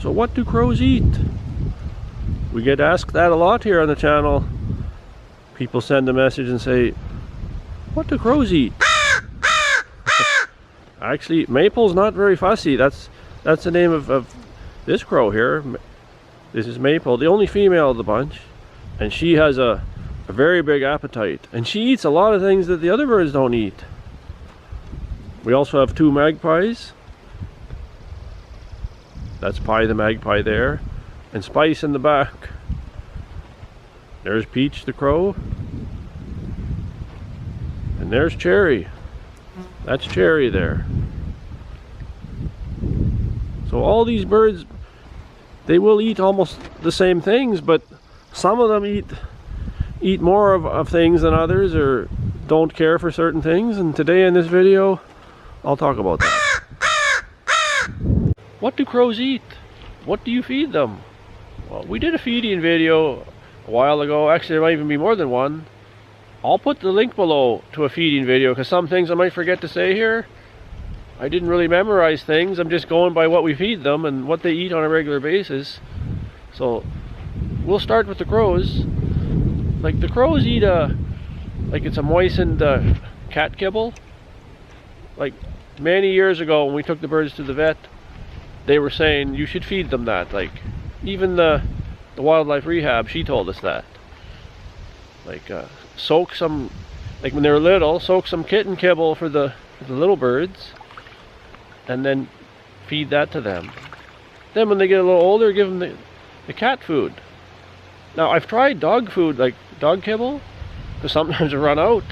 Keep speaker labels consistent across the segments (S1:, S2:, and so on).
S1: So what do crows eat? We get asked that a lot here on the channel. People send a message and say, what do crows eat? Actually, Maple's not very fussy. That's the name of this crow here. This is Maple, the only female of the bunch. And she has a very big appetite. And she eats a lot of things that the other birds don't eat. We also have two magpies. That's Pie the magpie there. And Spice in the back. There's Peach the crow. And there's Cherry. That's Cherry there. So all these birds, they will eat almost the same things, but some of them eat more of things than others, or don't care for certain things. And today in this video, I'll talk about that. What do crows eat? What do you feed them? Well, we did a feeding video a while ago. Actually, there might even be more than one. I'll put the link below to a feeding video, because some things I might forget to say here. I didn't really memorize things. I'm just going by what we feed them and what they eat on a regular basis. So we'll start with the crows. Like the crows eat like it's a moistened cat kibble. Like many years ago when we took the birds to the vet, they were saying you should feed them that. Like even the wildlife rehab, she told us that. Like soak some, like when they were little, soak some kitten kibble for the little birds, and then feed that to them. Then when they get a little older, give them the cat food. Now I've tried dog food, like dog kibble, because sometimes they run out.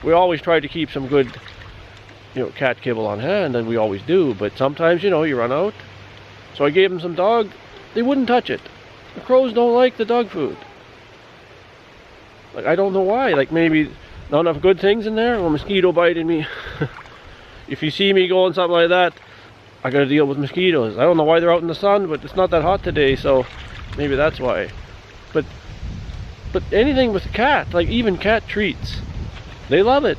S1: We always try to keep some good, cat kibble on hand, and we always do, but sometimes, you run out. So I gave them some dog. They wouldn't touch it. The crows don't like the dog food. Like, I don't know why. Like, maybe not enough good things in there, or a mosquito biting me. If you see me going something like that, I gotta deal with mosquitoes. I don't know why they're out in the sun, but it's not that hot today, so maybe that's why. But anything with the cat, like even cat treats, they love it.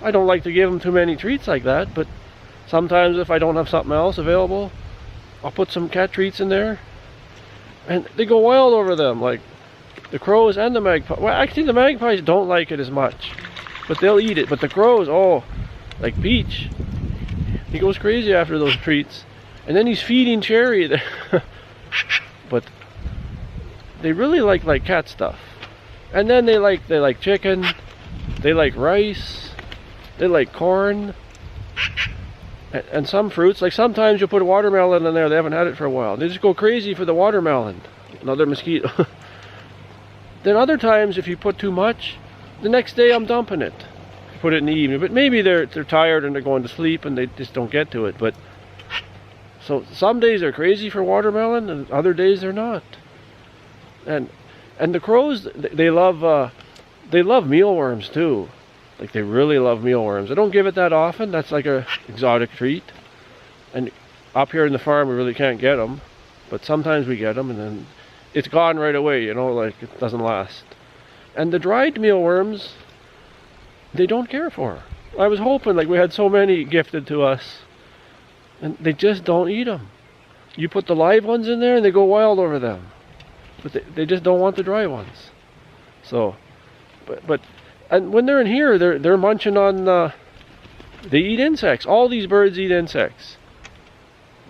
S1: I don't like to give them too many treats like that, but sometimes if I don't have something else available, I'll put some cat treats in there, and they go wild over them. Like the crows and the magpies. Well, actually the magpies don't like it as much, but they'll eat it. But the crows, oh, like Peach, he goes crazy after those treats. And then he's feeding Cherry there. But they really like cat stuff. And then they like chicken, they like rice, they like corn, and some fruits. Like sometimes you'll put a watermelon in there, they haven't had it for a while. They just go crazy for the watermelon. Another mosquito. Then other times, if you put too much, the next day I'm dumping it. Put it in the evening. But maybe they're tired and they're going to sleep and they just don't get to it. But so some days they're crazy for watermelon, and other days they're not. And the crows, they love mealworms too. Like they really love mealworms. I don't give it that often. That's like a exotic treat. And up here in the farm we really can't get them, but sometimes we get them, and then it's gone right away, like it doesn't last. And the dried mealworms, they don't care for. I was hoping, like we had so many gifted to us, and they just don't eat them. You put the live ones in there and they go wild over them, but they just don't want the dry ones. So, but and when they're in here, they're munching on. They eat insects. All these birds eat insects.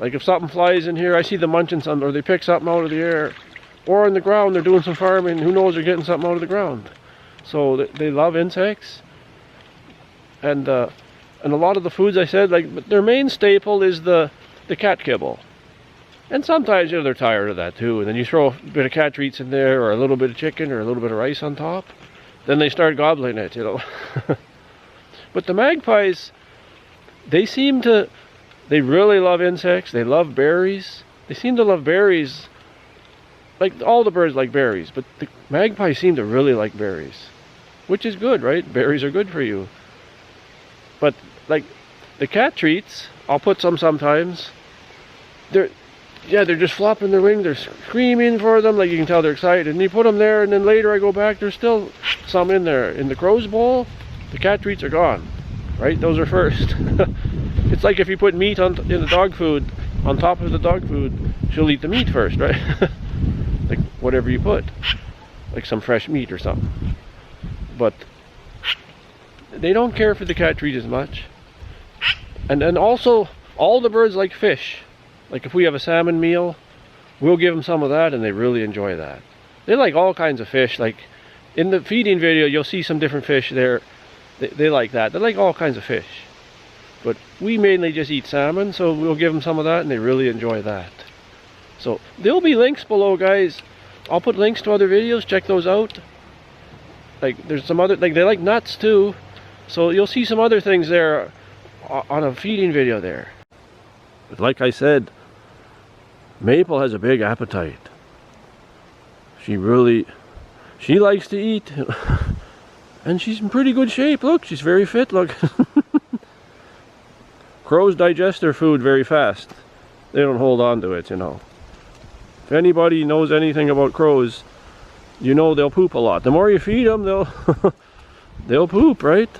S1: Like if something flies in here, I see them munching something, or they pick something out of the air. Or on the ground, they're doing some farming. Who knows, they're getting something out of the ground. So they love insects. And a lot of the foods I said, like their main staple is the cat kibble. And sometimes, they're tired of that too. And then you throw a bit of cat treats in there, or a little bit of chicken, or a little bit of rice on top. Then they start gobbling it, But the magpies, they really love insects. They love berries. They seem to love berries. Like all the birds like berries, but the magpies seem to really like berries, which is good, right? Berries are good for you. But like the cat treats, I'll put some sometimes. They're just flopping their wings. They're screaming for them, like you can tell they're excited. And you put them there, and then later I go back, there's still some in there. In the crow's bowl, the cat treats are gone, right? Those are first. It's like if you put meat in the dog food, on top of the dog food, she'll eat the meat first, right? Like whatever you put, like some fresh meat or something. But they don't care for the cat treat as much. And then also, all the birds like fish. Like if we have a salmon meal, we'll give them some of that, and they really enjoy that. They like all kinds of fish. Like in the feeding video, you'll see some different fish there. They like that. They like all kinds of fish. But we mainly just eat salmon, so we'll give them some of that, and they really enjoy that. So there'll be links below, guys. I'll put links to other videos. Check those out. Like there's some other, like they like nuts too. So you'll see some other things there on a feeding video there. But like I said, Maple has a big appetite. She likes to eat. And she's in pretty good shape. Look, she's very fit. Look. Crows digest their food very fast. They don't hold on to it, you know. If anybody knows anything about crows, you know they'll poop a lot. The more you feed them, they'll poop, right?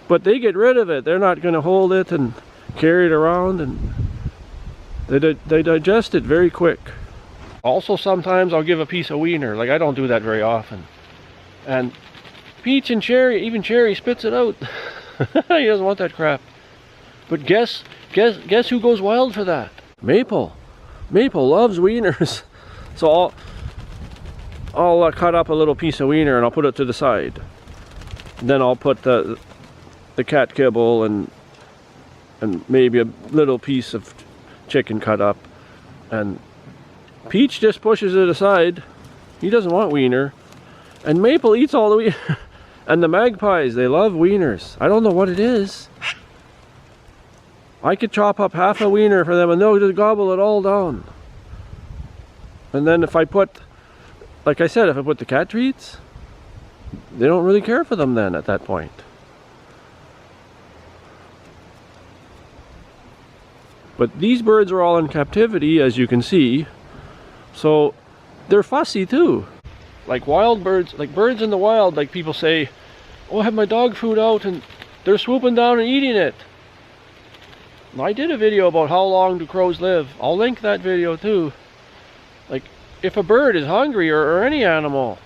S1: But they get rid of it. They're not going to hold it and carry it around, and they digest it very quick. Also, sometimes I'll give a piece of wiener. Like, I don't do that very often. And Peach and Cherry, even Cherry spits it out. He doesn't want that crap. But guess who goes wild for that? Maple. Maple loves wieners. So I'll cut up a little piece of wiener and I'll put it to the side. Then I'll put the cat kibble and maybe a little piece of chicken cut up. And Peach just pushes it aside. He doesn't want wiener. And Maple eats all the wiener. And the magpies, they love wieners. I don't know what it is. I could chop up half a wiener for them and they'll just gobble it all down. And then if I put, like I said, if I put the cat treats, they don't really care for them then at that point. But these birds are all in captivity, as you can see. So they're fussy too. Like wild birds, like birds in the wild, like people say, oh, I have my dog food out and they're swooping down and eating it. I did a video about how long do crows live. I'll link that video too. Like, if a bird is hungry, or any animal,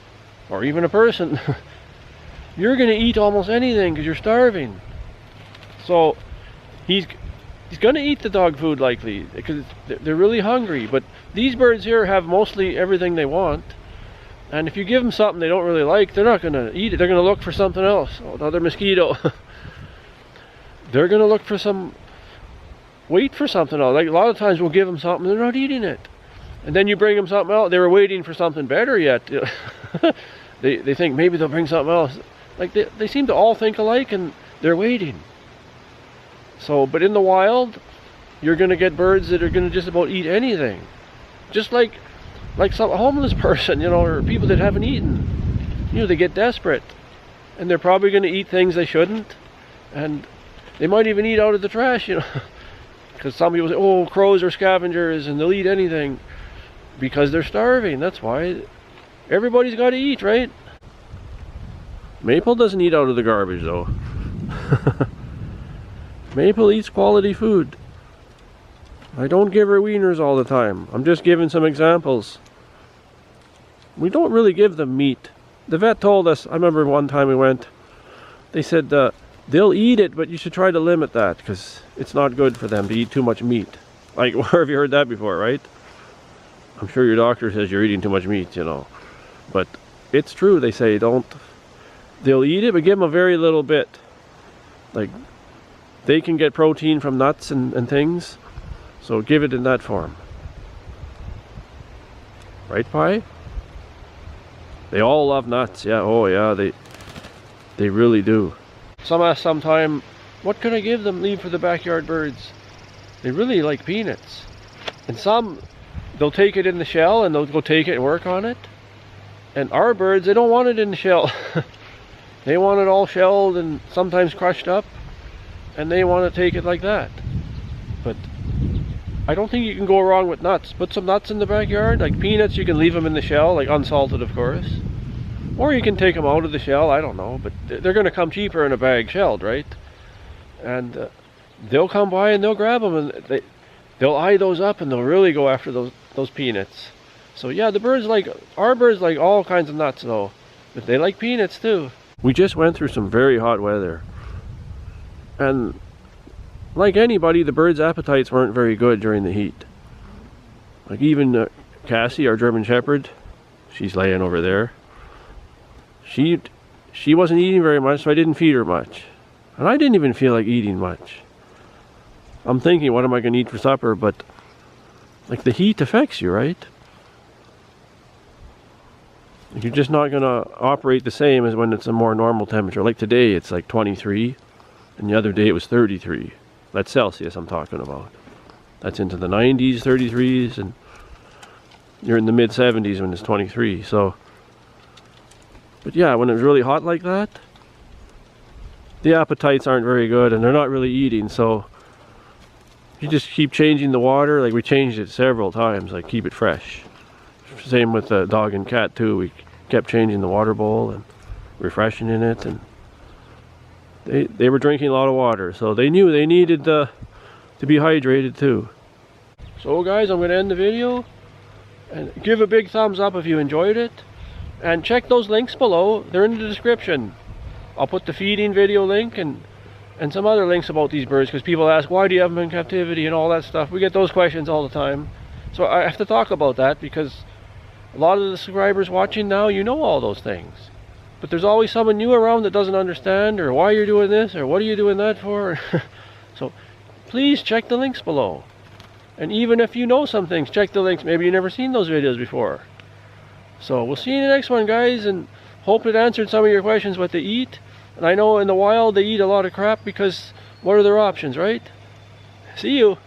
S1: or even a person, you're going to eat almost anything because you're starving. So, he's going to eat the dog food likely, because they're really hungry. But these birds here have mostly everything they want. And if you give them something they don't really like, they're not going to eat it. They're going to look for something else. Oh, another mosquito. They're going to look for wait for something else. Like a lot of times we'll give them something, they're not eating it. And then you bring them something else, they were waiting for something better yet. They think maybe they'll bring something else. Like they seem to all think alike and they're waiting. So, but in the wild, you're going to get birds that are going to just about eat anything. Just like some homeless person, you know, or people that haven't eaten. You know, they get desperate. And they're probably going to eat things they shouldn't. And they might even eat out of the trash, you know. Because some people say, oh, crows are scavengers and they'll eat anything. Because they're starving, that's why. Everybody's got to eat, right? Maple doesn't eat out of the garbage, though. Maple eats quality food. I don't give her wieners all the time. I'm just giving some examples. We don't really give them meat. The vet told us, I remember one time we went, they said, they'll eat it, but you should try to limit that because it's not good for them to eat too much meat. Like, where have you heard that before, right? I'm sure your doctor says you're eating too much meat, you know. But it's true, they say they'll eat it, but give them a very little bit. Like, they can get protein from nuts and things, so give it in that form. Right, Pie? They all love nuts, yeah, oh yeah, they really do. Some ask sometime, what can I give them, leave for the backyard birds? They really like peanuts. And some, they'll take it in the shell and they'll go take it and work on it. And our birds, they don't want it in the shell. They want it all shelled and sometimes crushed up. And they want to take it like that. But I don't think you can go wrong with nuts. Put some nuts in the backyard, like peanuts, you can leave them in the shell, like unsalted of course. Or you can take them out of the shell, I don't know, but they're going to come cheaper in a bag shelled, right? And they'll come by and they'll grab them and they'll eye those up and they'll really go after those peanuts. So yeah, the birds like, our birds like all kinds of nuts though, but they like peanuts too. We just went through some very hot weather, and like anybody, the birds' appetites weren't very good during the heat. Like even Cassie, our German Shepherd, she's laying over there. She wasn't eating very much, so I didn't feed her much. And I didn't even feel like eating much. I'm thinking, what am I going to eat for supper? But like the heat affects you, right? You're just not going to operate the same as when it's a more normal temperature. Like today, it's like 23, and the other day it was 33. That's Celsius I'm talking about. That's into the 90s, 33s, and you're in the mid 70s when it's 23. So, but yeah, when it's really hot like that, the appetites aren't very good, and they're not really eating. So you just keep changing the water. Like we changed it several times, like keep it fresh. Same with the dog and cat too. We kept changing the water bowl and refreshing in it, and they were drinking a lot of water, so they knew they needed to be hydrated too. So guys, I'm going to end the video, and give a big thumbs up if you enjoyed it, and check those links below. They're in the description. I'll put the feeding video link and some other links about these birds, because people ask, why do you have them in captivity and all that stuff. We get those questions all the time, so I have to talk about that, because a lot of the subscribers watching now, you know all those things. But there's always someone new around that doesn't understand, or why you're doing this, or what are you doing that for? So please check the links below. And even if you know some things, check the links. Maybe you've never seen those videos before. So we'll see you in the next one, guys, and hope it answered some of your questions what they eat. And I know in the wild they eat a lot of crap, because what are their options, right? See you.